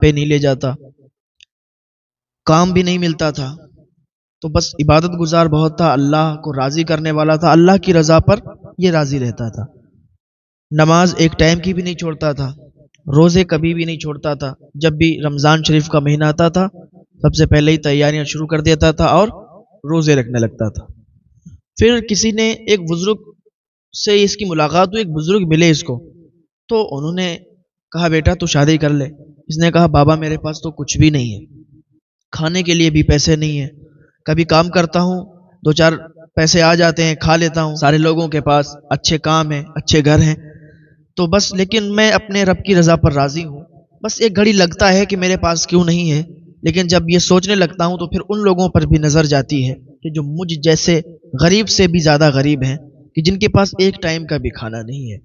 پہ نہیں لے جاتا، کام بھی نہیں ملتا تھا، تو بس عبادت گزار بہت تھا، اللہ کو راضی کرنے والا تھا، اللہ کی رضا پر یہ راضی رہتا تھا۔ نماز ایک ٹائم کی بھی نہیں چھوڑتا تھا، روزے کبھی بھی نہیں چھوڑتا تھا، جب بھی رمضان شریف کا مہینہ آتا تھا سب سے پہلے ہی تیاریاں شروع کر دیتا تھا اور روزے رکھنے لگتا تھا۔ پھر کسی نے ایک بزرگ سے اس کی ملاقات ہوئی، ایک بزرگ ملے اس کو، تو انہوں نے کہا بیٹا تو شادی کر لے۔ اس نے کہا بابا میرے پاس تو کچھ بھی نہیں ہے، کھانے کے لیے بھی پیسے نہیں ہیں، کبھی کام کرتا ہوں دو چار پیسے آ جاتے ہیں کھا لیتا ہوں، سارے لوگوں کے پاس اچھے کام ہیں اچھے گھر ہیں، تو بس لیکن میں اپنے رب کی رضا پر راضی ہوں۔ بس ایک گھڑی لگتا ہے کہ میرے پاس کیوں نہیں ہے، لیکن جب یہ سوچنے لگتا ہوں تو پھر ان لوگوں پر بھی نظر جاتی ہے کہ جو مجھ جیسے غریب سے بھی زیادہ غریب ہیں، کہ جن کے پاس ایک ٹائم کا بھی کھانا نہیں ہے۔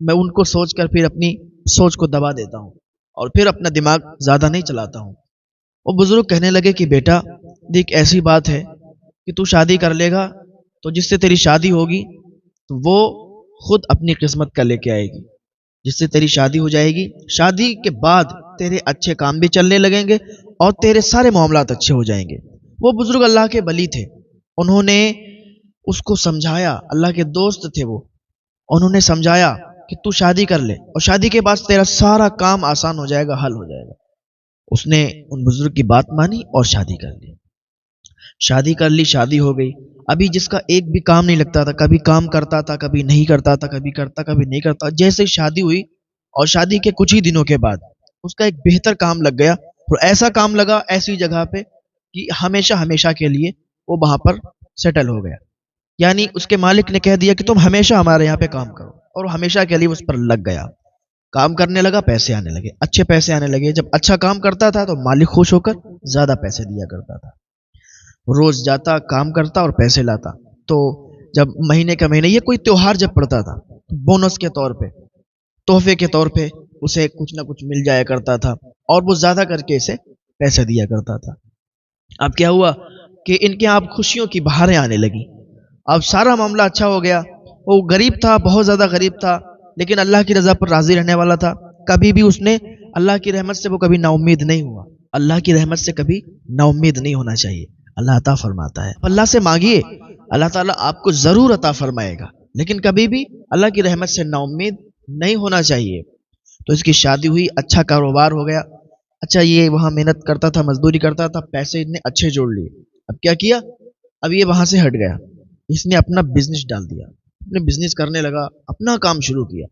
میں ان کو سوچ کر پھر اپنی سوچ کو دبا دیتا ہوں اور پھر اپنا دماغ زیادہ نہیں چلاتا ہوں۔ وہ بزرگ کہنے لگے کہ بیٹا دیکھ ایسی بات ہے کہ تو شادی کر لے گا تو جس سے تیری شادی ہوگی تو وہ خود اپنی قسمت کا لے کے آئے گی، جس سے تیری شادی ہو جائے گی، شادی کے بعد تیرے اچھے کام بھی چلنے لگیں گے اور تیرے سارے معاملات اچھے ہو جائیں گے۔ وہ بزرگ اللہ کے ولی تھے، انہوں نے اس کو سمجھایا، اللہ کے دوست تھے وہ، انہوں نے سمجھایا کہ تو شادی کر لے اور شادی کے بعد تیرا سارا کام آسان ہو جائے گا، حل ہو جائے گا۔ اس نے ان بزرگ کی بات مانی اور شادی کر لی۔ شادی کر لی، شادی ہو گئی۔ ابھی جس کا ایک بھی کام نہیں لگتا تھا، کبھی کام کرتا تھا کبھی نہیں کرتا تھا، کبھی کرتا کبھی نہیں کرتا، جیسے شادی ہوئی اور شادی کے کچھ ہی دنوں کے بعد اس کا ایک بہتر کام لگ گیا، اور ایسا کام لگا ایسی جگہ پہ کہ ہمیشہ ہمیشہ کے لیے وہ وہاں پر سیٹل ہو گیا۔ یعنی اس کے مالک نے کہہ دیا کہ تم ہمیشہ ہمارے یہاں پہ کام کرو، اور ہمیشہ کے لیے اس پر لگ گیا، کام کرنے لگا، پیسے آنے لگے، اچھے پیسے آنے لگے۔ جب اچھا کام کرتا تھا تو مالک خوش ہو کر زیادہ پیسے دیا کرتا تھا، روز جاتا کام کرتا اور پیسے لاتا۔ تو جب مہینے کا مہینے، یہ کوئی تیوہار جب پڑتا تھا، بونس کے طور پہ، تحفے کے طور پہ اسے کچھ نہ کچھ مل جایا کرتا تھا، اور وہ زیادہ کر کے اسے پیسے دیا کرتا تھا۔ اب کیا ہوا کہ ان کے آپ خوشیوں کی بہاریں آنے لگی، اب سارا معاملہ اچھا ہو گیا۔ وہ غریب تھا، بہت زیادہ غریب تھا، لیکن اللہ کی رضا پر راضی رہنے والا تھا۔ کبھی بھی اس نے اللہ کی رحمت سے وہ کبھی نا امید نہیں ہوا۔ اللہ کی رحمت سے کبھی نا امید نہیں ہونا چاہیے، اللہ عطا فرماتا ہے۔ اللہ سے مانگیے، اللہ تعالیٰ آپ کو ضرور عطا فرمائے گا، لیکن کبھی بھی اللہ کی رحمت سے نا امید نہیں ہونا چاہیے۔ تو اس کی شادی ہوئی، اچھا کاروبار ہو گیا، اچھا یہ وہاں محنت کرتا تھا، مزدوری کرتا تھا، پیسے اتنے اچھے جوڑ لیے۔ اب کیا کیا، اب یہ وہاں سے ہٹ گیا، اس نے اپنا بزنس ڈال دیا، اپنے بزنس کرنے لگا، اپنا کام شروع کیا۔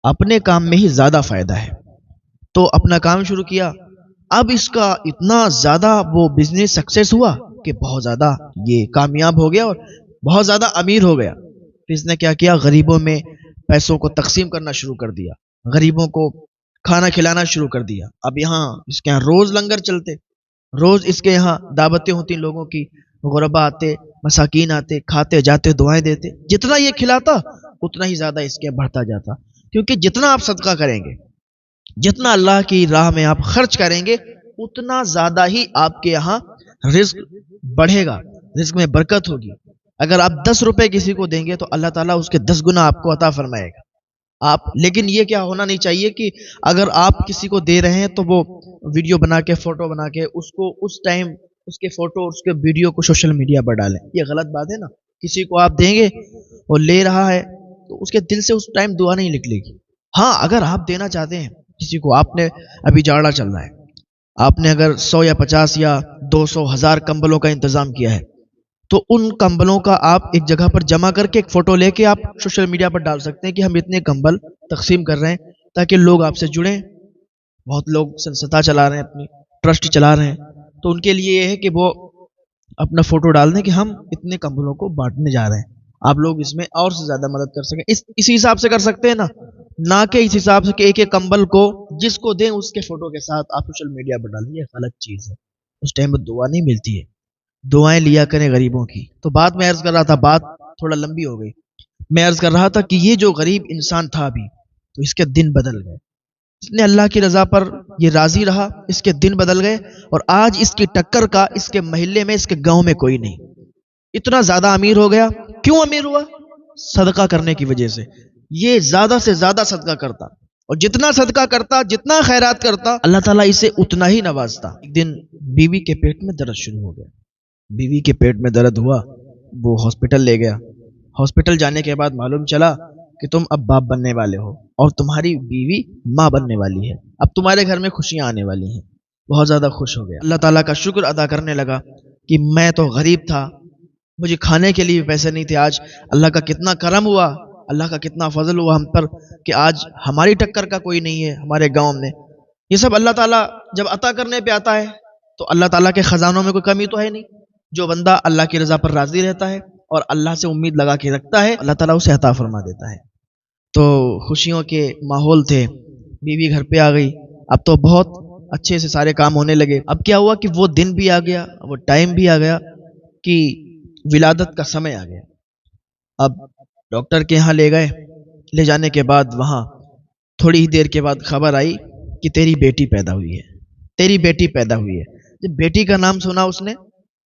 اپنے کام میں ہی زیادہ فائدہ ہے، تو اپنا کام شروع کیا۔ اب اس کا اتنا زیادہ وہ بزنس سکسیس ہوا کہ بہت زیادہ یہ کامیاب ہو گیا اور بہت زیادہ امیر ہو گیا۔ پھر اس نے کیا کیا، غریبوں میں پیسوں کو تقسیم کرنا شروع کر دیا، غریبوں کو کھانا کھلانا شروع کر دیا۔ اب یہاں اس کے یہاں روز لنگر چلتے، روز اس کے یہاں دعوتیں ہوتی لوگوں کی، غربا آتے، مساکین آتے، کھاتے جاتے، دعائیں دیتے۔ جتنا یہ کھلاتا اتنا ہی زیادہ اس کے بڑھتا جاتا، کیونکہ جتنا آپ صدقہ کریں گے، جتنا اللہ کی راہ میں آپ خرچ کریں گے، اتنا زیادہ ہی آپ کے یہاں رزق بڑھے گا، رزق میں برکت ہوگی۔ اگر آپ 10 روپے کسی کو دیں گے تو اللہ تعالیٰ اس کے 10 گنا آپ کو عطا فرمائے گا۔ لیکن یہ کیا ہونا نہیں چاہیے کہ اگر آپ کسی کو دے رہے ہیں تو وہ ویڈیو بنا کے، فوٹو بنا کے اس کو اس ٹائم اس کے فوٹو اس کے ویڈیو کو سوشل میڈیا پر ڈالیں۔ یہ غلط بات ہے نا، کسی کو آپ دیں گے اور لے رہا ہے تو اس کے دل سے اس ٹائم دعا نہیں نکلے گی۔ ہاں اگر آپ دینا چاہتے ہیں کسی کو، آپ نے ابھی جاڑا چل رہا ہے، آپ نے اگر 100 یا 50 یا 200 1000 کمبلوں کا انتظام کیا ہے، تو ان کمبلوں کا آپ ایک جگہ پر جمع کر کے ایک فوٹو لے کے آپ سوشل میڈیا پر ڈال سکتے ہیں کہ ہم اتنے کمبل تقسیم کر رہے ہیں، تاکہ لوگ آپ سے جڑیں۔ بہت لوگ سنستھا چلا رہے ہیں، اپنی ٹرسٹ چلا رہے ہیں، تو ان کے لیے یہ ہے کہ وہ اپنا فوٹو ڈال دیں کہ ہم اتنے کمبلوں کو بانٹنے جا رہے ہیں، آپ لوگ اس میں اور سے زیادہ مدد کر سکیں۔ اسی حساب سے کر سکتے ہیں نا، نہ کہ اس حساب سے کہ ایک ایک کمبل کو جس کو دیں اس کے فوٹو کے ساتھ آپ سوشل میڈیا پر ڈالیں۔ یہ غلط چیز ہے، اس ٹائم میں دعا نہیں ملتی ہے۔ دعائیں لیا کریں غریبوں کی۔ تو بات میں عرض کر رہا تھا، بات تھوڑا لمبی ہو گئی، میں عرض کر رہا تھا کہ یہ جو غریب انسان تھا ابھی، تو اس کے دن بدل گئے، اس نے اللہ کی رضا پر یہ راضی رہا، اس کے دن بدل گئے، اور آج اس کی ٹکر کا اس کے محلے میں، اس کے گاؤں میں کوئی نہیں، اتنا زیادہ امیر ہو گیا۔ کیوں امیر ہوا؟ صدقہ کرنے کی وجہ سے۔ یہ زیادہ سے زیادہ صدقہ کرتا، اور جتنا صدقہ کرتا، جتنا خیرات کرتا، اللہ تعالیٰ اسے اتنا ہی نوازتا۔ ایک دن بیوی کے پیٹ میں درد شروع ہو گیا، بیوی کے پیٹ میں درد ہوا، وہ ہاسپٹل لے گیا۔ ہاسپٹل جانے کے بعد معلوم چلا کہ تم اب باپ بننے والے ہو اور تمہاری بیوی ماں بننے والی ہے، اب تمہارے گھر میں خوشیاں آنے والی ہیں۔ بہت زیادہ خوش ہو گیا، اللہ تعالیٰ کا شکر ادا کرنے لگا کہ میں تو غریب تھا، مجھے کھانے کے لیے پیسے نہیں تھے، آج اللہ کا کتنا کرم ہوا، اللہ کا کتنا فضل ہوا ہم پر کہ آج ہماری ٹکر کا کوئی نہیں ہے ہمارے گاؤں میں۔ یہ سب اللہ تعالیٰ جب عطا کرنے پہ آتا ہے تو اللہ تعالیٰ کے خزانوں میں کوئی کمی تو ہے نہیں۔ جو بندہ اللہ کی رضا پر راضی رہتا ہے اور اللہ سے امید لگا کے رکھتا ہے، اللہ تعالیٰ اسے عطا فرما دیتا ہے۔ تو خوشیوں کے ماحول تھے، بیوی گھر پہ آ گئی، اب تو بہت اچھے سے سارے کام ہونے لگے۔ اب کیا ہوا کہ وہ دن بھی آ گیا، وہ ٹائم بھی آ گیا کہ ولادت کا سمے آ گیا۔ اب ڈاکٹر کے یہاں لے گئے، لے جانے کے بعد وہاں تھوڑی ہی دیر کے بعد خبر آئی کہ تیری بیٹی پیدا ہوئی ہے، تیری بیٹی پیدا ہوئی ہے۔ جب بیٹی کا نام سنا اس نے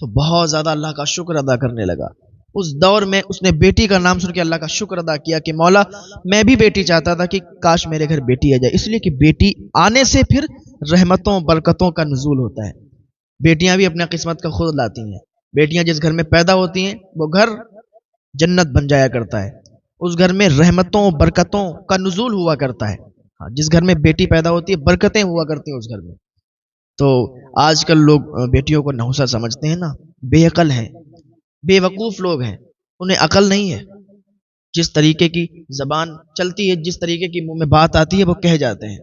تو بہت زیادہ اللہ کا شکر ادا کرنے لگا۔ اس دور میں اس نے بیٹی کا نام سن کے اللہ کا شکر ادا کیا کہ مولا میں بھی بیٹی چاہتا تھا کہ کاش میرے گھر بیٹی آ جائے، اس لیے کہ بیٹی آنے سے پھر رحمتوں برکتوں کا نزول ہوتا ہے۔ بیٹیاں بھی اپنے قسمت کا خود لاتی ہیں، بیٹیاں جس گھر میں پیدا ہوتی ہیں وہ گھر جنت بن جایا کرتا ہے، اس گھر میں رحمتوں برکتوں کا نزول ہوا کرتا ہے۔ جس گھر میں بیٹی پیدا ہوتی ہے برکتیں ہوا کرتی ہیں اس گھر میں۔ تو آج کل لوگ بیٹیوں کو نحوست سمجھتے ہیں نا، بے عقل ہیں، بے وقوف لوگ ہیں، انہیں عقل نہیں ہے، جس طریقے کی زبان چلتی ہے، جس طریقے کی منہ میں بات آتی ہے وہ کہہ جاتے ہیں۔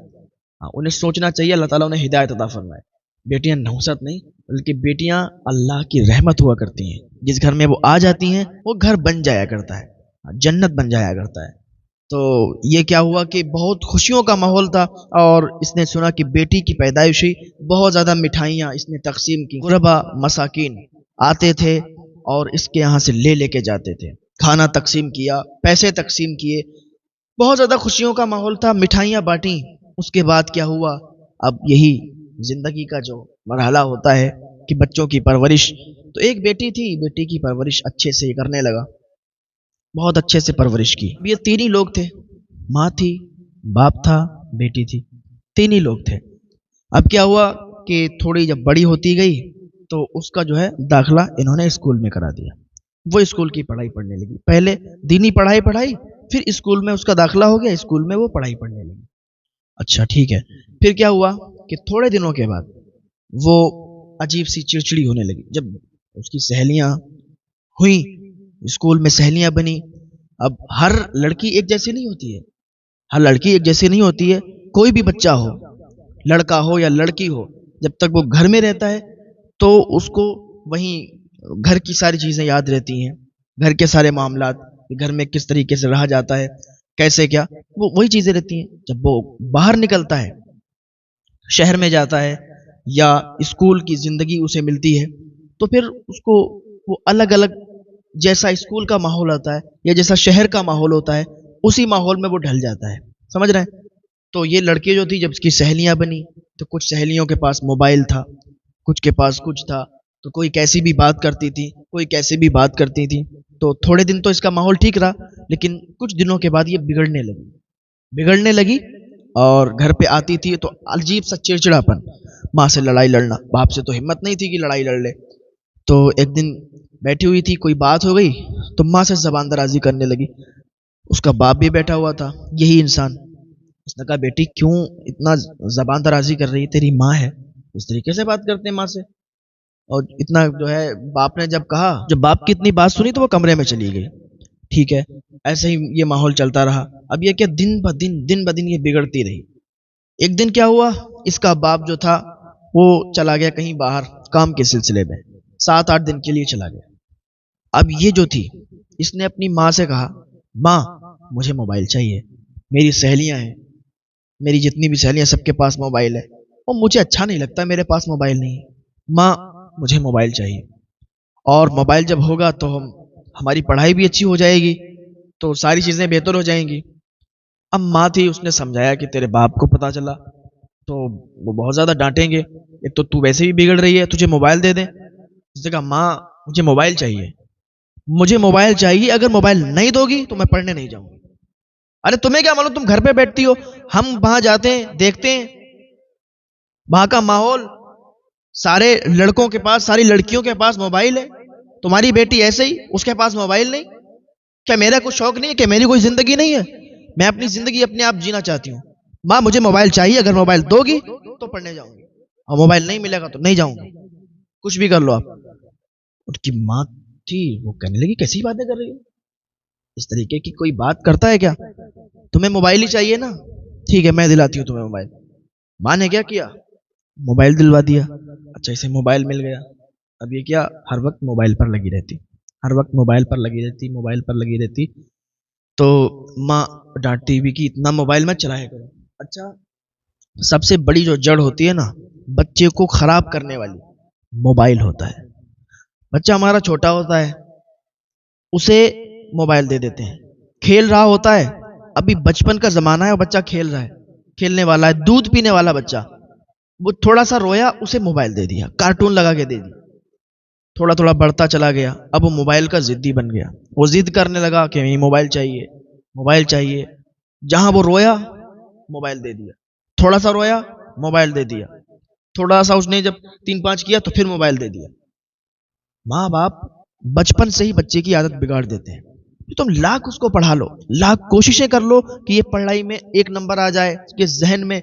انہیں سوچنا چاہیے، اللہ تعالیٰ انہیں ہدایت عطا فرمائے۔ بیٹیاں نحوست نہیں بلکہ بیٹیاں اللہ کی رحمت ہوا کرتی ہیں، جس گھر میں وہ آ جاتی ہیں وہ گھر بن جایا کرتا ہے، جنت بن جایا کرتا ہے۔ تو یہ کیا ہوا کہ بہت خوشیوں کا ماحول تھا اور اس نے سنا کہ بیٹی کی پیدائش ہوئی، بہت زیادہ مٹھائیاں اس نے تقسیم کی، غربا مساکین آتے تھے اور اس کے یہاں سے لے کے جاتے تھے، کھانا تقسیم کیا، پیسے تقسیم کیے، بہت زیادہ خوشیوں کا ماحول تھا، مٹھائیاں بانٹیں۔ اس کے بعد کیا ہوا، اب یہی زندگی کا جو مرحلہ ہوتا ہے کہ بچوں کی پرورش، تو ایک بیٹی تھی، بیٹی کی پرورش اچھے سے کرنے لگا، بہت اچھے سے پرورش کی۔ یہ تین ہی لوگ تھے، ماں تھی، باپ تھا، بیٹی تھی، تین ہی لوگ تھے۔ اب کیا ہوا کہ تھوڑی جب بڑی ہوتی گئی تو اس کا جو ہے داخلہ انہوں نے اسکول میں کرا دیا، وہ اسکول کی پڑھائی پڑھنے لگی، پہلے دینی پڑھائی پھر اسکول میں اس کا داخلہ ہو گیا، اسکول میں وہ پڑھائی پڑھنے لگی۔ اچھا ٹھیک ہے، پھر کیا ہوا کہ تھوڑے دنوں کے بعد وہ عجیب سی چڑچڑی ہونے لگی، جب اس کی سہیلیاں ہوئیں، اسکول میں سہیلیاں بنی۔ اب ہر لڑکی ایک جیسی نہیں ہوتی ہے، ہر لڑکی ایک جیسی نہیں ہوتی ہے، کوئی بھی بچہ ہو، لڑکا ہو یا لڑکی ہو، جب تک وہ گھر میں رہتا ہے تو اس کو وہیں گھر کی ساری چیزیں یاد رہتی ہیں، گھر کے سارے معاملات، گھر میں کس طریقے سے رہا جاتا ہے، کیسے کیا، وہ وہی چیزیں رہتی ہیں۔ جب وہ باہر نکلتا ہے، شہر میں جاتا ہے یا اسکول کی زندگی اسے ملتی ہے تو پھر اس کو وہ الگ الگ، جیسا اسکول کا ماحول ہوتا ہے یا جیسا شہر کا ماحول ہوتا ہے اسی ماحول میں وہ ڈھل جاتا ہے، سمجھ رہے ہیں؟ تو یہ لڑکی جو تھی جب اس کی سہیلیاں بنی تو کچھ سہیلیوں کے پاس موبائل تھا، کچھ کے پاس کچھ تھا، تو کوئی کیسی بھی بات کرتی تھی، کوئی کیسی بھی بات کرتی تھی۔ تو تھوڑے دن تو اس کا ماحول ٹھیک رہا، لیکن کچھ دنوں کے بعد یہ بگڑنے لگی اور گھر پہ آتی تھی تو عجیب سا چڑچڑاپن، ماں سے لڑائی لڑنا، باپ سے تو ہمت نہیں تھی کہ لڑائی لڑ لے۔ تو ایک دن بیٹھی ہوئی تھی، کوئی بات ہو گئی تو ماں سے زبان درازی کرنے لگی، اس کا باپ بھی بیٹھا ہوا تھا، یہی انسان۔ اس نے کہا بیٹی کیوں اتنا زبان درازی کر رہی، تیری ماں ہے، اس طریقے سے بات کرتے ہیں ماں سے۔ اور اتنا جو ہے باپ نے جب کہا، جب باپ کی اتنی بات سنی تو وہ کمرے میں چلی گئی۔ ٹھیک ہے، ایسے ہی یہ ماحول چلتا رہا۔ اب یہ کہ دن بدن یہ بگڑتی رہی۔ ایک دن کیا ہوا، اس کا باپ جو تھا وہ چلا گیا کہیں باہر کام کے سلسلے میں، 7-8 دن کے لیے چلا گیا۔ اب یہ جو تھی اس نے اپنی ماں سے کہا، ماں مجھے موبائل چاہیے، میری سہیلیاں ہیں، میری جتنی بھی سہیلیاں سب کے پاس موبائل ہے اور مجھے اچھا نہیں لگتا میرے پاس موبائل نہیں ہے، ماں مجھے موبائل چاہیے، اور موبائل جب ہوگا تو ہماری پڑھائی بھی اچھی ہو جائے گی، تو ساری چیزیں بہتر ہو جائیں گی۔ اب ماں تھی، اس نے سمجھایا کہ تیرے باپ کو پتا چلا تو وہ بہت زیادہ ڈانٹیں گے، ایک تو تو ویسے بھی بگڑ رہی ہے، تجھے موبائل دے دیں۔ اس نے کہا ماں مجھے موبائل چاہیے، مجھے موبائل چاہیے، اگر موبائل نہیں دو گی تو میں پڑھنے نہیں جاؤں گی۔ ارے تمہیں کیا معلوم، تم گھر پہ بیٹھتی ہو، ہم وہاں جاتے ہیں دیکھتے ہیں وہاں کا ماحول، سارے لڑکوں کے پاس، ساری لڑکیوں کے پاس موبائل ہے، تمہاری بیٹی ایسے ہی، اس کے پاس موبائل نہیں. کیا میرا کوئی شوق نہیں ہے؟ کہ میری کوئی زندگی نہیں ہے؟ میں اپنی زندگی اپنے آپ جینا چاہتی ہوں. ماں مجھے موبائل چاہیے، اگر موبائل دو گی تو پڑھنے جاؤں گی، اور موبائل نہیں ملے گا تو نہیں جاؤں گی. کچھ بھی کر لو آپ. ان کی ماں تھی، وہ کہنے لگی کیسی باتیں کر رہی ہو، اس طریقے کی کوئی بات کرتا ہے کیا؟ تمہیں موبائل ہی چاہیے نا، ٹھیک ہے میں دلاتی ہوں تمہیں موبائل. ماں نے کیا کیا؟ موبائل دلوا دیا. اچھا اسے موبائل مل گیا. اب یہ کیا ہر وقت موبائل پر لگی رہتی، ہر وقت موبائل پر لگی رہتی، موبائل پر لگی رہتی. تو ماں ڈانٹتی بھی کہ اتنا موبائل مت چلایا کرو. اچھا سب سے بڑی جو جڑ ہوتی ہے نا بچے کو خراب کرنے والی، موبائل ہوتا ہے. بچہ ہمارا چھوٹا ہوتا ہے، اسے موبائل دے دیتے ہیں، کھیل رہا ہوتا ہے، ابھی بچپن کا زمانہ ہے اور بچہ کھیل رہا ہے، کھیلنے والا ہے، دودھ پینے والا بچہ، وہ تھوڑا سا رویا اسے موبائل دے دیا، کارٹون لگا کے دے دیا. تھوڑا تھوڑا بڑھتا چلا گیا، اب وہ موبائل کا ضدی بن گیا، وہ ضد کرنے لگا کہ نہیں موبائل چاہیے، موبائل چاہیے. جہاں وہ رویا موبائل دے دیا، تھوڑا سا رویا موبائل دے دیا، تھوڑا سا اس نے جب 3-5 کیا تو پھر موبائل دے دیا. ماں باپ بچپن سے ہی بچے کی عادت بگاڑ دیتے ہیں. تم لاکھ اس کو پڑھا لو، لاکھ کوششیں کر لو کہ یہ پڑھائی میں 1 نمبر آ جائے، اس کے ذہن میں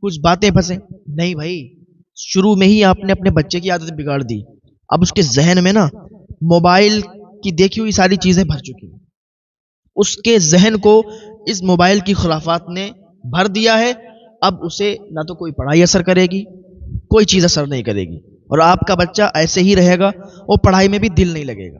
کچھ باتیں پھنسے، نہیں بھائی، شروع میں ہی آپ نے اپنے بچے کی عادت بگاڑ دی. اب اس کے ذہن میں نا موبائل کی دیکھی ہوئی ساری چیزیں بھر چکی ہیں، اس کے ذہن کو اس موبائل کی خرافات نے بھر دیا ہے. اب اسے نہ تو کوئی پڑھائی اثر کرے گی، کوئی چیز اثر نہیں کرے گی، اور آپ کا بچہ ایسے ہی رہے گا، اور پڑھائی میں بھی دل نہیں لگے گا.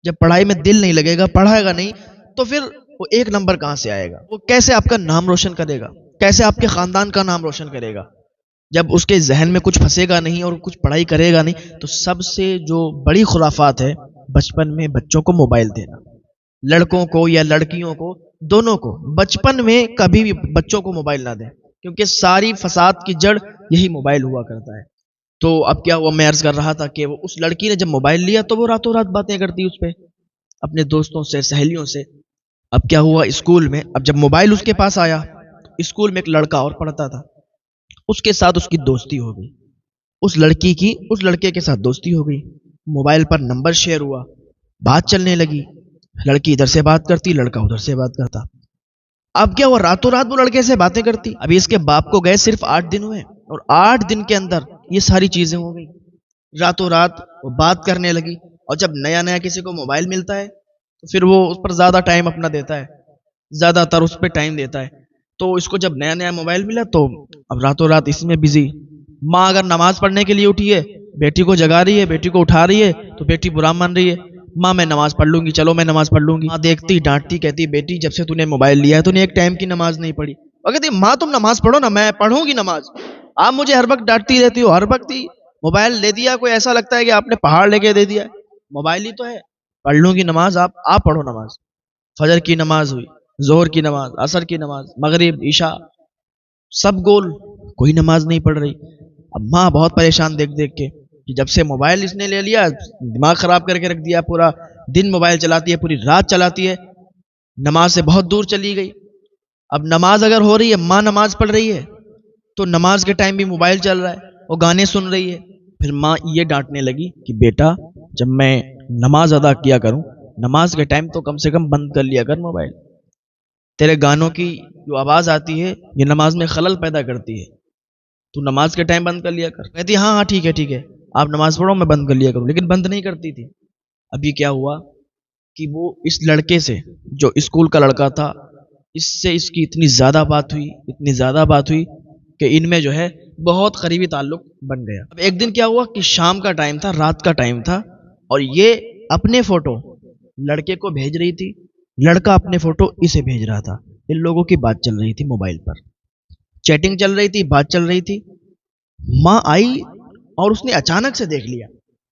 جب پڑھائی میں دل نہیں لگے گا، پڑھائے گا نہیں، تو پھر وہ 1 نمبر کہاں سے آئے گا؟ وہ کیسے آپ کا نام روشن کرے گا؟ کیسے آپ کے خاندان کا نام روشن کرے گا؟ جب اس کے ذہن میں کچھ پھنسے گا نہیں اور کچھ پڑھائی کرے گا نہیں. تو سب سے جو بڑی خرافات ہے بچپن میں بچوں کو موبائل دینا، لڑکوں کو یا لڑکیوں کو، دونوں کو بچپن میں کبھی بھی بچوں کو موبائل نہ دیں، کیونکہ ساری فساد کی جڑ یہی موبائل ہوا کرتا ہے. تو اب کیا ہوا، میں عرض کر رہا تھا کہ وہ اس لڑکی نے جب موبائل لیا تو وہ راتوں رات باتیں کرتی اس پہ اپنے دوستوں سے، سہیلیوں سے. اب کیا ہوا اسکول میں، اب جب موبائل اس کے پاس آیا، اسکول میں ایک لڑکا اور پڑھتا تھا، اس کے ساتھ اس کی دوستی ہو گئی، اس لڑکی کی اس لڑکے کے ساتھ دوستی ہو گئی، موبائل پر نمبر شیئر ہوا، بات چلنے لگی، لڑکی ادھر سے بات کرتی، لڑکا ادھر سے بات کرتا. اب کیا ہوا، راتوں رات وہ لڑکے سے باتیں کرتی. ابھی اس کے باپ کو گئے صرف 8 دن ہوئے، اور 8 دن کے اندر یہ ساری چیزیں ہو گئی. راتوں رات وہ بات کرنے لگی. اور جب نیا نیا کسی کو موبائل ملتا ہے تو پھر وہ اس پر زیادہ ٹائم اپنا دیتا ہے، زیادہ تر اس پہ ٹائم دیتا ہے. تو اس کو جب نیا نیا موبائل ملا تو اب راتوں رات اس میں بزی. ماں اگر نماز پڑھنے کے لیے اٹھی ہے، بیٹی کو جگا رہی ہے، بیٹی کو اٹھا رہی ہے، تو بیٹی برا مان رہی ہے، ماں میں نماز پڑھ لوں گی، چلو میں نماز پڑھ لوں گی. ماں دیکھتی، ڈانٹتی، کہتی بیٹی جب سے تو نے موبائل لیا ہے تو نے ایک ٹائم کی نماز نہیں پڑھی. وہ کہتی ماں تم نماز پڑھو نا، میں پڑھوں گی نماز، آپ مجھے ہر وقت ڈانٹتی رہتی ہو، ہر وقت ہی موبائل لے دیا، کوئی ایسا لگتا ہے کہ آپ نے پہاڑ لے کے دے دیا ہے. موبائل ہی تو ہے، پڑھ لوں گی نماز، آپ پڑھو نماز. فجر کی نماز ہوئی، ظہر کی نماز، عصر کی نماز، مغرب، عشاء، سب گول، کوئی نماز نہیں پڑھ رہی. اب ماں بہت پریشان دیکھ دیکھ کے کہ جب سے موبائل اس نے لے لیا، دماغ خراب کر کے رکھ دیا، پورا دن موبائل چلاتی ہے، پوری رات چلاتی ہے، نماز سے بہت دور چلی گئی. اب نماز اگر ہو رہی ہے، ماں نماز پڑھ رہی ہے، تو نماز کے ٹائم بھی موبائل چل رہا ہے، وہ گانے سن رہی ہے. پھر ماں یہ ڈانٹنے لگی کہ بیٹا جب میں نماز ادا کیا کروں، نماز کے ٹائم تو کم سے کم بند کر لیا کر موبائل، تیرے گانوں کی جو آواز آتی ہے یہ نماز میں خلل پیدا کرتی ہے، تو نماز کے ٹائم بند کر لیا کر. کہتی ہاں ہاں ٹھیک ہے ٹھیک ہے، آپ نماز پڑھو میں بند کر لیا کروں، لیکن بند نہیں کرتی تھی. ابھی کیا ہوا کہ وہ اس لڑکے سے، جو اسکول کا لڑکا تھا، اس سے اس کی اتنی زیادہ بات ہوئی، اتنی زیادہ بات ہوئی کہ ان میں جو ہے بہت قریبی تعلق بن گیا. اب ایک دن کیا ہوا کہ شام کا ٹائم تھا، رات کا ٹائم تھا، اور یہ اپنے فوٹو لڑکے کو بھیج رہی تھی، لڑکا اپنے فوٹو اسے بھیج رہا تھا. ان لوگوں کی بات چل رہی تھی، موبائل پر چیٹنگ چل رہی تھی، بات چل رہی تھی. ماں آئی اور اس نے اچانک سے دیکھ لیا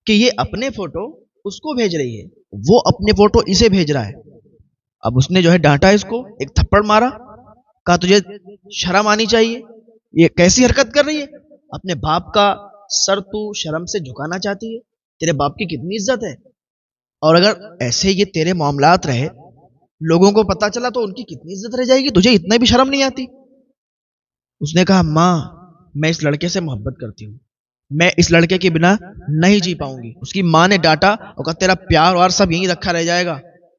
کہ یہ اپنے فوٹو اس کو بھیج رہی ہے، وہ اپنے فوٹو اسے بھیج رہا ہے. اب اس نے جو ہے ڈانٹا اس کو، ایک تھپڑ مارا، کہا تجھے شرم آنی چاہیے، یہ کیسی حرکت کر رہی ہے، اپنے باپ کا سر تو شرم سے جھکانا چاہتی ہے، تیرے باپ کی کتنی عزت ہے، اور اگر ایسے یہ تیرے معاملات رہے لوگوں کو پتا چلا تو ان کی کتنی عزت رہ جائے گی، تجھے اتنا بھی شرم نہیں آتی؟ اس نے کہا ماں میں اس لڑکے سے محبت کرتی ہوں، میں اس لڑکے کے بنا نہیں جی پاؤں گی۔ اس کی ماں نے ڈانٹا اور کہا تیرا پیار اور سب یہیں رکھا رہ جائے گا،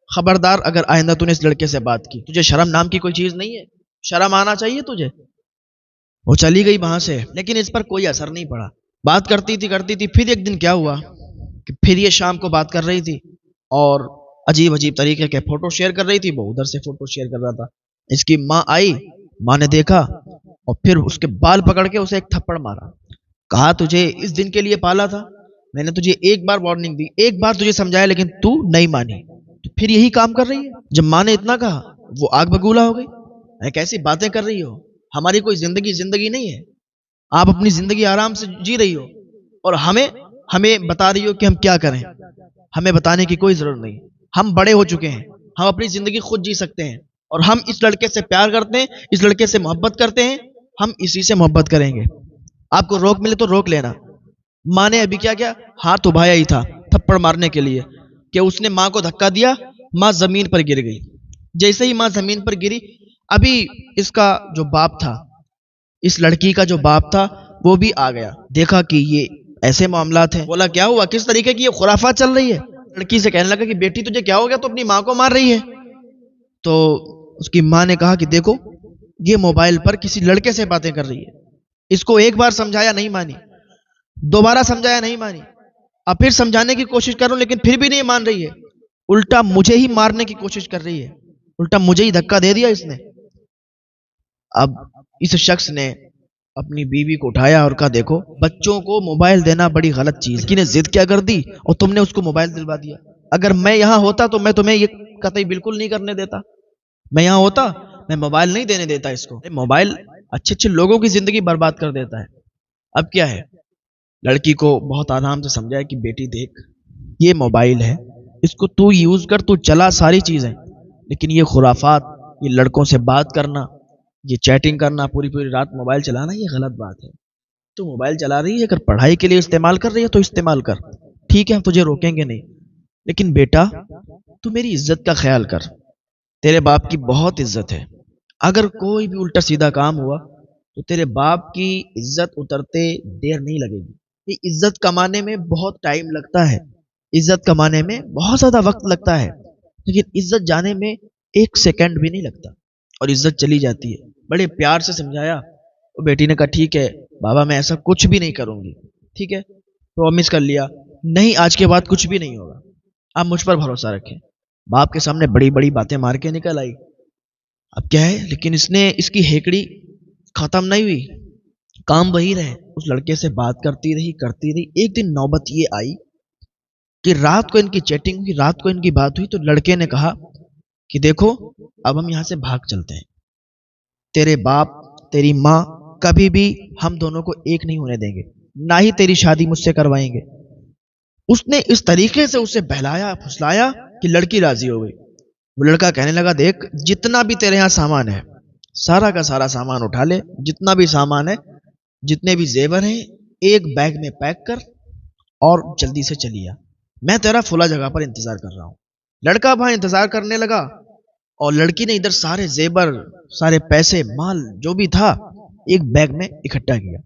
خبردار اگر آئندہ تو نے اس لڑکے سے بات کی، تجھے شرم نام کی کوئی چیز نہیں ہے، شرم آنا چاہیے تجھے۔ وہ چلی گئی وہاں سے، لیکن اس پر کوئی اثر نہیں پڑا، بات کرتی تھی۔ پھر ایک دن کیا ہوا کہ پھر یہ شام کو بات کر رہی تھی اور عجیب عجیب طریقے کے فوٹو شیئر کر رہی تھی، وہ ادھر سے فوٹو شیئر کر رہا تھا۔ اس کی ماں آئی، ماں نے دیکھا اور پھر اس کے بال پکڑ کے اسے ایک تھپڑ مارا، کہا تجھے اس دن کے لیے پالا تھا، میں نے تجھے ایک بار وارننگ دی، ایک بار تجھے سمجھایا، لیکن تو نہیں مانی، تو پھر یہی کام کر رہی ہے۔ جب ماں نے اتنا کہا وہ آگ بگولا ہو گئی، کیسی باتیں کر رہی ہو، ہماری کوئی زندگی نہیں ہے، آپ اپنی زندگی آرام سے جی رہی ہو اور ہمیں بتا رہی ہو کہ ہم کیا کریں، ہمیں بتانے کی کوئی ضرورت نہیں، ہم بڑے ہو چکے ہیں، ہم اپنی زندگی خود جی سکتے ہیں، اور ہم اس لڑکے سے پیار کرتے ہیں، اس لڑکے سے محبت کرتے ہیں، ہم اسی سے محبت کریں گے، آپ کو روک ملے تو روک لینا۔ ماں نے ابھی کیا ہاتھ اٹھایا ہی تھا تھپڑ مارنے کے لیے کہ اس نے ماں کو دھکا دیا، ماں زمین پر گر گئی۔ جیسے ہی ماں زمین پر گری، ابھی اس کا جو باپ تھا، اس لڑکی کا جو باپ تھا وہ بھی آ گیا، دیکھا کہ یہ ایسے معاملات ہیں، بولا کیا ہوا، کس طریقے کی یہ خرافات چل رہی ہے۔ لڑکی سے کہنے لگا کہ بیٹی تجھے کیا ہو گیا، تو اپنی ماں کو مار رہی ہے۔ تو اس کی ماں نے کہا کہ دیکھو یہ موبائل پر کسی لڑکے سے باتیں کر رہی ہے، اس کو ایک بار سمجھایا نہیں مانی، دوبارہ سمجھایا نہیں مانی، اب پھر سمجھانے کی کوشش کر رہا ہوں لیکن پھر بھی نہیں مان رہی ہے، الٹا مجھے ہی مارنے کی کوشش کر رہی ہے، الٹا مجھے ہی دھکا دے دیا اس نے۔ اب اس شخص نے اپنی بیوی کو اٹھایا اور کہا دیکھو بچوں کو موبائل دینا بڑی غلط چیز ہے، لڑکی نے ضد کیا کر دی اور تم نے اس کو موبائل دلوا دیا، اگر میں یہاں ہوتا تو میں تمہیں یہ قطعی بالکل نہیں کرنے دیتا، میں یہاں ہوتا میں موبائل نہیں دینے دیتا اس کو، موبائل اچھے لوگوں کی زندگی برباد کر دیتا ہے۔ اب کیا ہے، لڑکی کو بہت آرام سے سمجھایا کہ بیٹی دیکھ یہ موبائل ہے، اس کو تو یوز کر، تو چلا ساری چیزیں، لیکن یہ خرافات، یہ لڑکوں سے بات کرنا، یہ چیٹنگ کرنا، پوری رات موبائل چلانا، یہ غلط بات ہے۔ تو موبائل چلا رہی ہے، اگر پڑھائی کے لیے استعمال کر رہی ہے تو استعمال کر، ٹھیک ہے ہم تجھے روکیں گے نہیں، لیکن بیٹا تو میری عزت کا خیال کر، تیرے باپ کی بہت عزت ہے، اگر کوئی بھی الٹا سیدھا کام ہوا تو تیرے باپ کی عزت اترتے دیر نہیں لگے گی۔ یہ عزت کمانے میں بہت ٹائم لگتا ہے، عزت کمانے میں بہت زیادہ وقت لگتا ہے، لیکن عزت جانے میں ایک سیکنڈ بھی نہیں لگتا اور عزت چلی جاتی ہے۔ بڑے پیار سے سمجھایا، تو بیٹی نے کہا ٹھیک ہے بابا میں ایسا کچھ بھی نہیں کروں گی، ٹھیک ہے پرومس کر لیا، نہیں آج کے بعد کچھ بھی نہیں ہوگا، آپ مجھ پر بھروسہ رکھیں۔ باپ کے سامنے بڑی بڑی باتیں مار کے نکل آئی۔ اب کیا ہے، لیکن اس کی ہیکڑی ختم نہیں ہوئی، کام وہی رہے، اس لڑکے سے بات کرتی رہی۔ ایک دن نوبت یہ آئی کہ رات کو ان کی چیٹنگ ہوئی، رات کو ان کی بات ہوئی، تو لڑکے نے کہا کہ دیکھو اب ہم یہاں سے بھاگ چلتے ہیں، تیرے باپ تیری ماں کبھی بھی ہم دونوں کو ایک نہیں ہونے دیں گے، نہ ہی تیری شادی مجھ سے کروائیں گے۔ اس نے اس طریقے سے اسے بہلایا پھسلایا کہ لڑکی راضی ہو گئی۔ وہ لڑکا کہنے لگا دیکھ جتنا بھی تیرے ہاں سامان ہے سارا کا سارا سامان اٹھا لے، جتنا بھی سامان ہے، جتنے بھی زیور ہیں، ایک بیگ میں پیک کر اور جلدی سے چلی آ، میں تیرا فلاں جگہ پر انتظار کر رہا ہوں۔ لڑکا وہاں انتظار کرنے لگا اور لڑکی نے ادھر سارے زیور، سارے پیسے، مال جو بھی تھا ایک بیگ میں اکٹھا کیا۔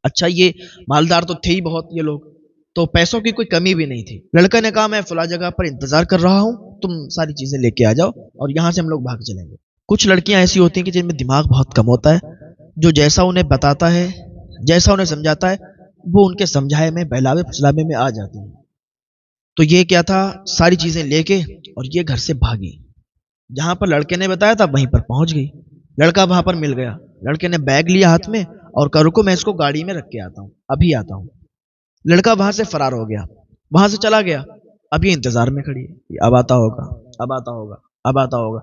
اچھا یہ مالدار تو تھے ہی بہت یہ لوگ، تو پیسوں کی کوئی کمی بھی نہیں تھی۔ لڑکا نے کہا میں فلاں جگہ پر انتظار کر رہا ہوں، تم ساری چیزیں لے کے آ جاؤ اور یہاں سے ہم لوگ بھاگ چلیں گے۔ کچھ لڑکیاں ایسی ہوتی ہیں کہ جن میں دماغ بہت کم ہوتا ہے، جو جیسا انہیں بتاتا ہے، جیسا انہیں سمجھاتا ہے، وہ ان کے سمجھائے میں، بہلاوے پھسلاوے میں آ جاتی ہیں۔ تو یہ کیا تھا، ساری چیزیں لے کے اور یہ گھر سے بھاگی، جہاں پر لڑکے نے بتایا تھا وہیں پر پہنچ گئی۔ لڑکا وہاں پر مل گیا، لڑکے نے بیگ لیا ہاتھ میں اور کہا رکو میں اس کو گاڑی میں رکھ کے آتا ہوں، ابھی آتا ہوں۔ لڑکا وہاں سے فرار ہو گیا، وہاں سے چلا گیا، اب یہ انتظار میں کھڑی ہے، اب آتا ہوگا، اب آتا ہوگا، اب آتا ہوگا۔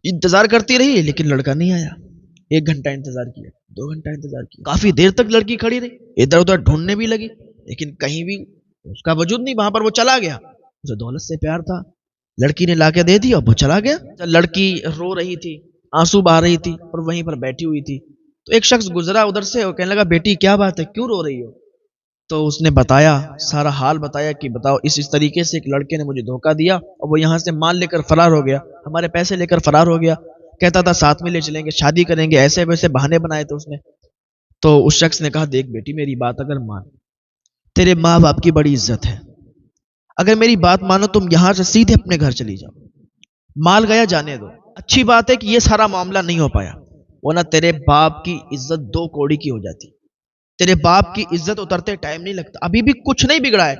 انتظار کرتی رہی لیکن لڑکا نہیں آیا، 1 گھنٹہ انتظار کیا، 2 گھنٹہ انتظار کیا، کافی دیر تک لڑکی کھڑی رہی، ادھر ادھر ڈھونڈنے بھی لگی لیکن کہیں بھی اس کا وجود نہیں، وہاں پر وہ چلا گیا۔ اسے دولت سے پیار تھا، لڑکی نے لا کے دے دی اور وہ چلا گیا۔ لڑکی رو رہی تھی، آنسو بہا رہی تھی اور وہیں پر بیٹھی ہوئی تھی، تو ایک شخص گزرا ادھر سے اور کہنے لگا بیٹی کیا بات ہے، کیوں رو رہی ہو؟ تو اس نے بتایا، سارا حال بتایا کہ بتاؤ اس طریقے سے ایک لڑکے نے مجھے دھوکہ دیا اور وہ یہاں سے مال لے کر فرار ہو گیا، ہمارے پیسے لے کر فرار ہو گیا، کہتا تھا ساتھ میں لے چلیں گے، شادی کریں گے، ایسے ویسے بہانے بنائے تھے اس نے۔ تو اس شخص نے کہا دیکھ بیٹی میری بات اگر مان، تیرے ماں باپ کی بڑی عزت ہے، اگر میری بات مانو تم یہاں سے سیدھے اپنے گھر چلی جاؤ، مال گیا جانے دو۔ اچھی بات ہے کہ یہ سارا معاملہ نہیں ہو پایا، ورنہ تیرے باپ کی عزت 2 کوڑی کی ہو جاتی، تیرے باپ کی عزت اترتے ٹائم نہیں لگتا، ابھی بھی کچھ نہیں بگڑا ہے،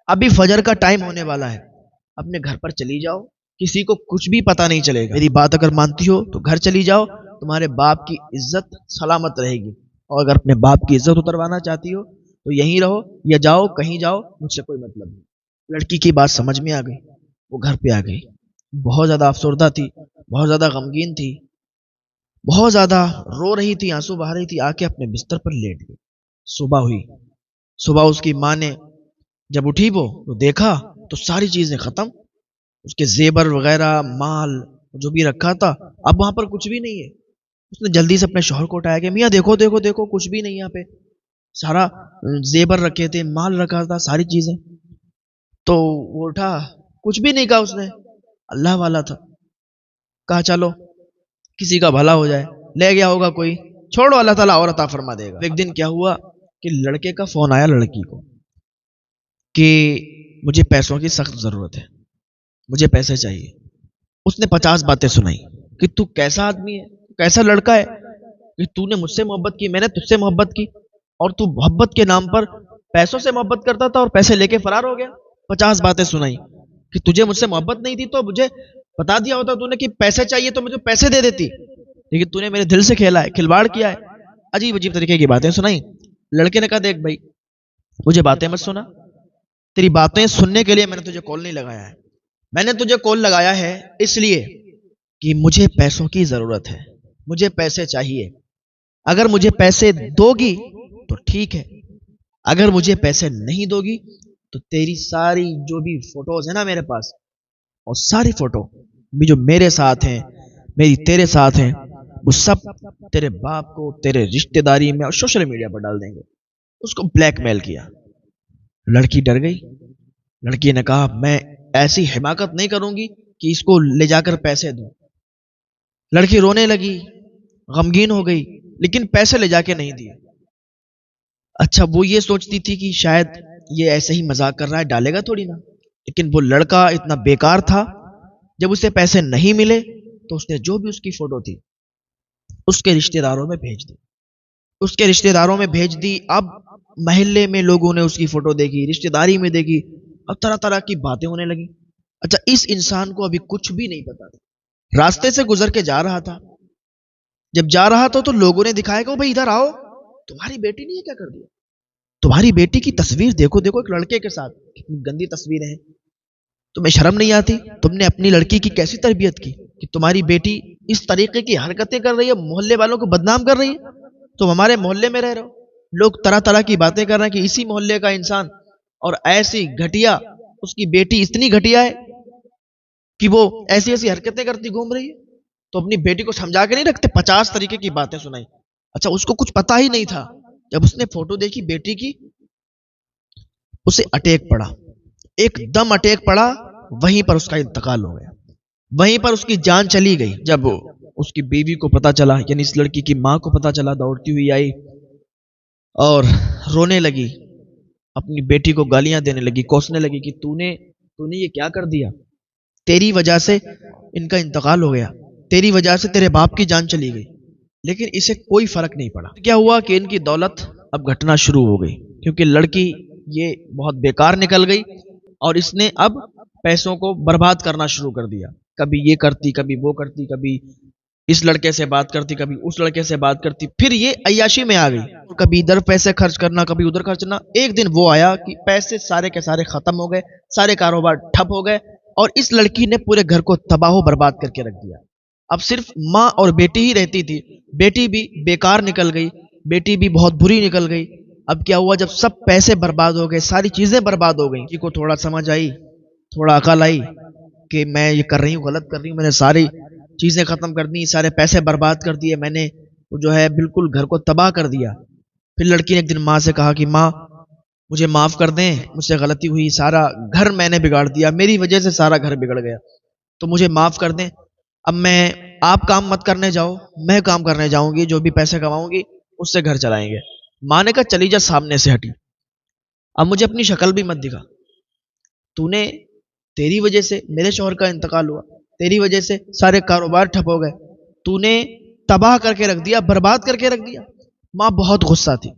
ابھی فجر کا ٹائم ہونے والا ہے، اپنے گھر پر چلی جاؤ، کسی کو کچھ بھی پتا نہیں چلے گا، میری بات اگر مانتی ہو تو گھر چلی جاؤ، تمہارے باپ کی عزت سلامت رہے گی، اور اگر اپنے باپ کی عزت اتروانا چاہتی ہو تو یہیں رہو یا جاؤ کہیں جاؤ، مجھ سے کوئی مطلب نہیں۔ لڑکی کی بات سمجھ میں آ گئی، وہ گھر پہ آ گئی، بہت زیادہ افسردہ تھی، بہت زیادہ غمگین تھی، بہت زیادہ رو رہی تھی، آنسو بہا رہی تھی، آ کے اپنے بستر پر لیٹ گئی۔ صبح ہوئی، صبح اس کی ماں نے جب اٹھی وہ تو دیکھا تو ساری چیزیں ختم، اس کے زیور وغیرہ مال جو بھی رکھا تھا اب وہاں پر کچھ بھی نہیں ہے۔ اس نے جلدی سے اپنے شوہر کو اٹھایا کہ میاں دیکھو دیکھو دیکھو کچھ بھی نہیں یہاں پہ، سارا زیور رکھے تھے، مال رکھا تھا، ساری چیزیں۔ تو وہ اٹھا، کچھ بھی نہیں کہا اس نے، اللہ والا تھا، کہا چلو کسی کا بھلا ہو جائے، لے گیا ہوگا کوئی، چھوڑو اللہ تعالیٰ اور عطا فرما دے گا۔ ایک دن کیا ہوا کہ لڑکے کا فون آیا لڑکی کو کہ مجھے پیسوں کی سخت ضرورت ہے، مجھے پیسے چاہیے۔ اس نے 50 باتیں سنائی کہ تو کیسا آدمی ہے، کیسا لڑکا ہے کہ تو نے مجھ سے محبت کی، میں نے تجھ سے محبت کی، اور تو محبت کے نام پر پیسوں سے محبت کرتا تھا اور پیسے لے کے فرار ہو گیا۔ 50 باتیں سنائی کہ تجھے مجھ سے محبت نہیں تھی تو مجھے بتا دیا ہوتا تو نے کہ پیسے چاہیے تو مجھے پیسے دے دیتی، لیکن تو نے میرے دل سے کھیلا ہے، کھلواڑ کیا ہے، عجیب عجیب طریقے کی باتیں سنائی۔ لڑکے نے کہا دیکھ بھائی مجھے باتیں مت سنا، تیری باتیں سننے کے لیے میں نے تجھے کال نہیں لگایا ہے، میں نے تجھے کال لگایا ہے اس لیے کہ مجھے پیسوں کی ضرورت ہے، مجھے پیسے چاہیے، اگر مجھے پیسے دو گی تو ٹھیک ہے، اگر مجھے پیسے نہیں دو گی تو تیری ساری جو بھی فوٹوز ہیں نا میرے پاس، اور ساری فوٹو بھی جو میرے ساتھ ہیں، میری تیرے ساتھ ہیں، وہ سب تیرے باپ کو تیرے رشتہ داری میں اور سوشل میڈیا پر ڈال دیں گے۔ اس کو بلیک میل کیا۔ لڑکی ڈر گئی، لڑکی نے کہا میں ایسی حماقت نہیں کروں گی کہ اس کو لے جا کر پیسے دوں۔ لڑکی رونے لگی، غمگین ہو گئی، لیکن پیسے لے جا کے نہیں دیے۔ اچھا وہ یہ سوچتی تھی کہ شاید یہ ایسے ہی مذاق کر رہا ہے، ڈالے گا تھوڑی نا، لیکن وہ لڑکا اتنا بیکار تھا، جب اسے پیسے نہیں ملے تو اس نے جو بھی اس کی فوٹو تھی اس کے رشتہ داروں میں بھیج دی، اس کے رشتہ داروں میں بھیج دی۔ اب محلے میں لوگوں نے اس کی فوٹو دیکھی، رشتہ داری میں دیکھی، اب طرح طرح کی باتیں ہونے لگی۔ اچھا اس انسان کو ابھی کچھ بھی نہیں پتا تھا، راستے سے گزر کے جا رہا تھا، جب جا رہا تھا تو لوگوں نے دکھایا کہ بھائی ادھر آؤ، تمہاری بیٹی نے یہ کیا کر دیا، تمہاری بیٹی کی تصویر دیکھو دیکھو ایک لڑکے کے ساتھ، کتنی گندی تصویریں ہیں، تمہیں شرم نہیں آتی، تم نے اپنی لڑکی کی کیسی تربیت کی کہ تمہاری بیٹی اس طریقے کی حرکتیں کر رہی ہے، محلے والوں کو بدنام کر رہی ہے، تم ہمارے محلے میں رہ رہے ہو، لوگ طرح طرح کی باتیں کر رہے ہیں کہ اسی محلے کا انسان اور ایسی گھٹیا، اس کی بیٹی اتنی گھٹیا ہے کہ وہ ایسی ایسی حرکتیں کرتی گھوم رہی ہے، تو اپنی بیٹی کو سمجھا کے نہیں رکھتے، 50 طریقے کی باتیں سنائی۔ اچھا اس کو کچھ پتا ہی نہیں تھا، جب اس نے فوٹو دیکھی بیٹی کی، اسے اٹیک پڑا، ایک دم اٹیک پڑا، وہیں پر اس کا انتقال ہو گیا، وہیں پر اس کی جان چلی گئی۔ جب اس کی بیوی کو پتا چلا، یعنی اس لڑکی کی ماں کو پتا چلا، دوڑتی ہوئی آئی اور رونے لگی، اپنی بیٹی کو گالیاں دینے لگی، کوسنے لگی کہ تو نے یہ کیا کر دیا، تیری وجہ سے ان کا انتقال ہو گیا، تیری وجہ سے تیرے باپ کی جان چلی گئی، لیکن اسے کوئی فرق نہیں پڑا۔ کیا ہوا کہ ان کی دولت اب گھٹنا شروع ہو گئی، کیونکہ لڑکی یہ بہت بیکار نکل گئی اور اس نے اب پیسوں کو برباد کرنا شروع کر دیا، کبھی یہ کرتی، کبھی وہ کرتی، کبھی اس لڑکے سے بات کرتی، کبھی اس لڑکے سے بات کرتی، پھر یہ عیاشی میں آ گئی، کبھی ادھر پیسے خرچ کرنا، کبھی ادھر خرچ کرنا۔ ایک دن وہ آیا کہ پیسے سارے کے سارے ختم ہو گئے، سارے کاروبار ٹھپ ہو گئے، اور اس لڑکی نے پورے گھر کو تباہ و برباد کر کے رکھ دیا۔ اب صرف ماں اور بیٹی ہی رہتی تھی، بیٹی بھی بیکار نکل گئی، بیٹی بھی بہت بری نکل گئی۔ اب کیا ہوا، جب سب پیسے برباد ہو گئے، ساری چیزیں برباد ہو گئیں، کسی کو تھوڑا سمجھ آئی، تھوڑا عقل آئی کہ میں یہ کر رہی ہوں، غلط کر رہی ہوں، میں نے ساری چیزیں ختم کر دی، سارے پیسے برباد کر دیے، میں نے جو ہے بالکل گھر کو تباہ کر دیا۔ پھر لڑکی نے ایک دن ماں سے کہا کہ ماں مجھے معاف کر دیں، مجھ سے غلطی ہوئی، سارا گھر میں نے بگاڑ دیا، میری وجہ سے سارا گھر بگڑ گیا، تو مجھے معاف کر دیں۔ اب میں آپ کام مت کرنے جاؤ، میں کام کرنے جاؤں گی، جو بھی پیسے کماؤں گی اس سے گھر چلائیں گے۔ ماں نے کہا چلی جا، سامنے سے ہٹی، اب مجھے اپنی شکل بھی مت دکھا، تو نے تیری وجہ سے میرے شوہر کا انتقال ہوا، تیری وجہ سے سارے کاروبار ٹھپ ہو گئے، تو نے تباہ کر کے رکھ دیا، برباد کر کے رکھ دیا۔ ماں بہت غصہ تھی،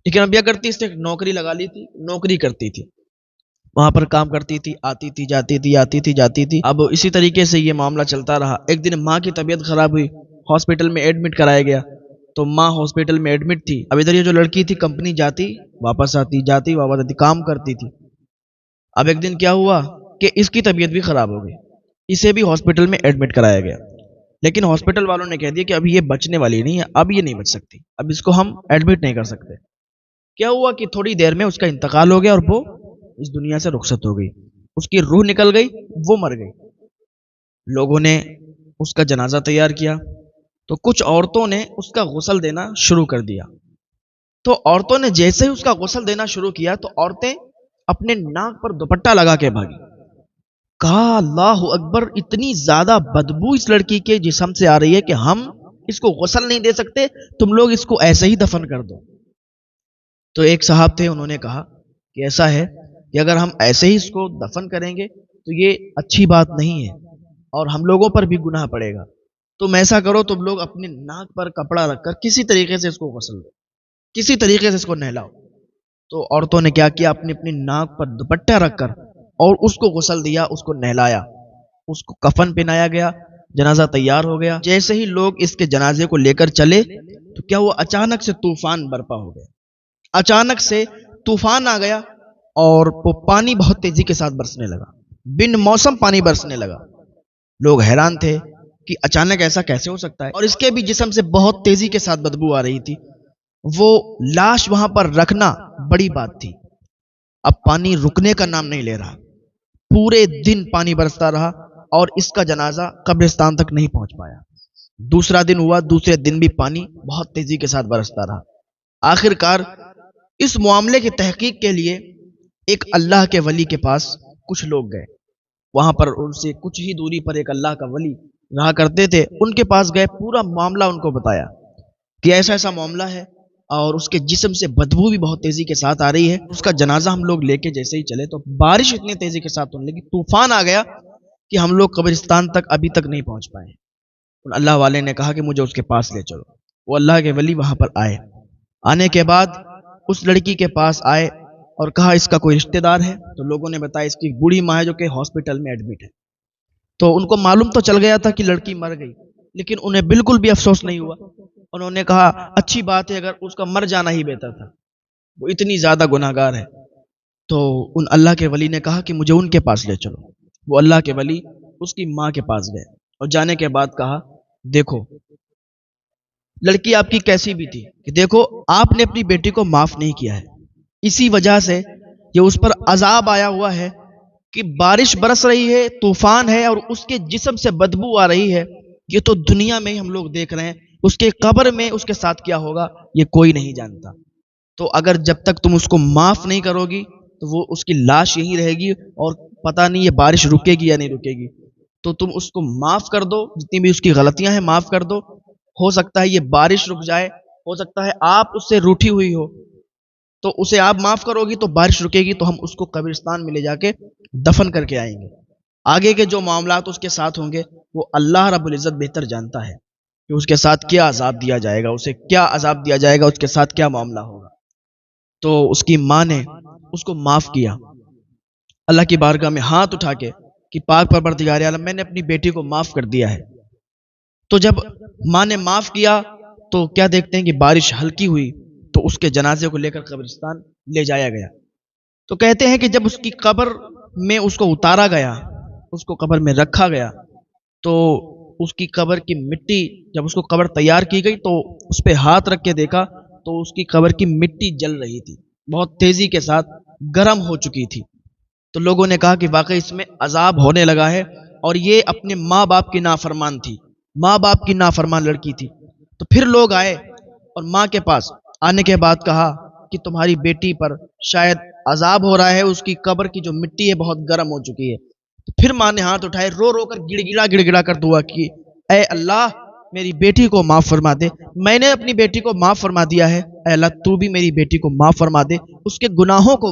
لیکن اب کیا کرتی، اس نے نوکری لگا لی تھی، نوکری کرتی تھی، وہاں پر کام کرتی تھی، آتی تھی جاتی تھی، آتی تھی جاتی تھی۔ اب اسی طریقے سے یہ معاملہ چلتا رہا۔ ایک دن ماں کی طبیعت خراب ہوئی، ہاسپٹل میں ایڈمٹ کرایا گیا، تو ماں ہاسپٹل میں ایڈمٹ تھی۔ اب ادھر یہ جو لڑکی تھی کمپنی جاتی واپس آتی، جاتی واپس آتی، کام کرتی تھی۔ اب ایک دن کیا ہوا کہ اس کی طبیعت بھی خراب ہو گئی، اسے بھی ہاسپٹل میں ایڈمٹ کرایا گیا، لیکن ہاسپٹل والوں نے کہہ دیا کہ اب یہ بچنے والی نہیں ہے، اب یہ نہیں بچ سکتی، اب اس کو ہم ایڈمٹ نہیں کر سکتے۔ کیا ہوا کہ تھوڑی دیر میں اس کا انتقال ہو گیا اور وہ اس دنیا سے رخصت ہو گئی، اس کی روح نکل گئی، وہ مر گئی۔ لوگوں نے اس کا جنازہ تیار کیا، تو کچھ عورتوں نے اس کا غسل دینا شروع کر دیا۔ تو عورتوں نے جیسے ہی اس کا غسل دینا شروع کیا تو عورتیں اپنے ناک پر دوپٹہ لگا کے بھاگی۔ کہا اللہ اکبر، اتنی زیادہ بدبو اس لڑکی کے جسم سے آ رہی ہے کہ ہم اس کو غسل نہیں دے سکتے، تم لوگ اس کو ایسے ہی دفن کر دو۔ تو ایک صاحب تھے، انہوں نے کہا کہ ایسا ہے کہ اگر ہم ایسے ہی اس کو دفن کریں گے تو یہ اچھی بات نہیں ہے اور ہم لوگوں پر بھی گناہ پڑے گا، تم ایسا کرو، تم لوگ اپنے ناک پر کپڑا رکھ کر کسی طریقے سے اس کو غسل دو، کسی طریقے سے اس کو نہلاؤ۔ تو عورتوں نے کیا کیا، اپنی اپنی ناک پر دوپٹہ رکھ کر اور اس کو غسل دیا، اس کو نہلایا، اس کو کفن پہنایا گیا، جنازہ تیار ہو گیا۔ جیسے ہی لوگ اس کے جنازے کو لے کر چلے تو کیا وہ اچانک سے طوفان برپا ہو گیا، اچانک سے طوفان آ گیا اور وہ پانی بہت تیزی کے ساتھ برسنے لگا، بن موسم پانی برسنے لگا۔ لوگ حیران تھے کہ اچانک ایسا کیسے ہو سکتا ہے، اور اس کے بھی جسم سے بہت تیزی کے ساتھ بدبو آ رہی تھی۔ وہ لاش وہاں پر رکھنا بڑی بات تھی۔ اب پانی رکنے کا نام نہیں لے رہا، پورے دن پانی برستا رہا اور اس کا جنازہ قبرستان تک نہیں پہنچ پایا۔ دوسرا دن ہوا، دوسرے دن بھی پانی بہت تیزی کے ساتھ برستا رہا۔ آخر کار اس معاملے کی تحقیق کے لیے ایک اللہ کے ولی کے پاس کچھ لوگ گئے، وہاں پر ان سے کچھ ہی دوری پر ایک اللہ کا ولی رہا کرتے تھے، ان کے پاس گئے، پورا معاملہ ان کو بتایا کہ ایسا ایسا معاملہ ہے اور اس کے جسم سے بدبو بھی بہت تیزی کے ساتھ آ رہی ہے، اس کا جنازہ ہم لوگ لے کے جیسے ہی چلے تو بارش اتنی تیزی کے ساتھ ہونے لگی، طوفان آ گیا کہ ہم لوگ قبرستان تک ابھی تک نہیں پہنچ پائے۔ اللہ والے نے کہا کہ مجھے اس کے پاس لے چلو۔ وہ اللہ کے ولی وہاں پر آئے، آنے کے بعد اس لڑکی کے پاس آئے اور کہا اس کا کوئی رشتہ دار ہے؟ تو لوگوں نے بتایا اس کی بوڑھی ماں ہے جو کہ ہاسپٹل میں ایڈمٹ ہے۔ تو ان کو معلوم تو چل گیا تھا کہ لڑکی مر گئی، لیکن انہیں بالکل بھی افسوس نہیں ہوا۔ انہوں نے کہا اچھی بات ہے، اگر اس کا مر جانا ہی بہتر تھا، وہ اتنی زیادہ گناہ گار ہے۔ تو ان اللہ کے ولی نے کہا کہ مجھے ان کے پاس لے چلو۔ وہ اللہ کے ولی اس کی ماں کے پاس گئے اور جانے کے بعد کہا دیکھو لڑکی آپ کی کیسی بھی تھی، کہ دیکھو آپ نے اپنی بیٹی کو معاف نہیں کیا ہے، اسی وجہ سے یہ اس پر عذاب آیا ہوا ہے کہ بارش برس رہی ہے، طوفان ہے اور اس کے جسم سے بدبو آ رہی ہے۔ یہ تو دنیا میں ہی ہم لوگ دیکھ رہے ہیں، اس کے قبر میں اس کے ساتھ کیا ہوگا یہ کوئی نہیں جانتا۔ تو اگر جب تک تم اس کو معاف نہیں کرو گی تو وہ اس کی لاش یہیں رہے گی اور پتہ نہیں یہ بارش رکے گی یا نہیں رکے گی۔ تو تم اس کو معاف کر دو، جتنی بھی اس کی غلطیاں ہیں معاف کر دو، ہو سکتا ہے یہ بارش رک جائے، ہو سکتا ہے آپ اس سے روٹھی ہوئی ہو، تو اسے آپ معاف کرو گی تو بارش رکے گی تو ہم اس کو قبرستان میں لے جا کے دفن کر کے آئیں گے۔ آگے کے جو معاملات اس کے ساتھ ہوں گے وہ اللہ رب العزت بہتر جانتا ہے کہ اس کے ساتھ کیا عذاب دیا جائے گا، اسے کیا عذاب دیا جائے گا، اس کے ساتھ کیا معاملہ ہوگا۔ تو اس کی ماں نے اس کو معاف کیا، اللہ کی بارگاہ میں ہاتھ اٹھا کے کہ پاک پروردگار عالم میں نے اپنی بیٹی کو معاف کر دیا ہے۔ تو جب ماں نے معاف کیا تو کیا دیکھتے ہیں کہ بارش ہلکی ہوئی تو اس کے جنازے کو لے کر قبرستان لے جایا گیا۔ تو کہتے ہیں کہ جب اس کی قبر میں اس کو اتارا گیا، اس کو قبر میں رکھا گیا، تو اس کی قبر کی مٹی، جب اس کو قبر تیار کی گئی تو اس پہ ہاتھ رکھ کے دیکھا تو اس کی قبر کی مٹی جل رہی تھی، بہت تیزی کے ساتھ گرم ہو چکی تھی۔ تو لوگوں نے کہا کہ واقعی اس میں عذاب ہونے لگا ہے، اور یہ اپنے ماں باپ کی نافرمان تھی، ماں باپ کی نافرمان لڑکی تھی۔ تو پھر لوگ آئے اور ماں کے پاس آنے کے بعد کہا کہ تمہاری بیٹی پر شاید عذاب ہو رہا ہے، اس کی قبر کی جو مٹی ہے بہت گرم ہو چکی ہے۔ پھر ماں نے ہاتھ اٹھائے، رو رو کر گڑ گڑا کر دعا کی، اے اللہ میری بیٹی کو معاف فرما دے، میں نے اپنی بیٹی کو معاف فرما دیا ہے، اے اللہ تو بھی میری بیٹی کو معاف فرما دے، اس کے گناہوں کو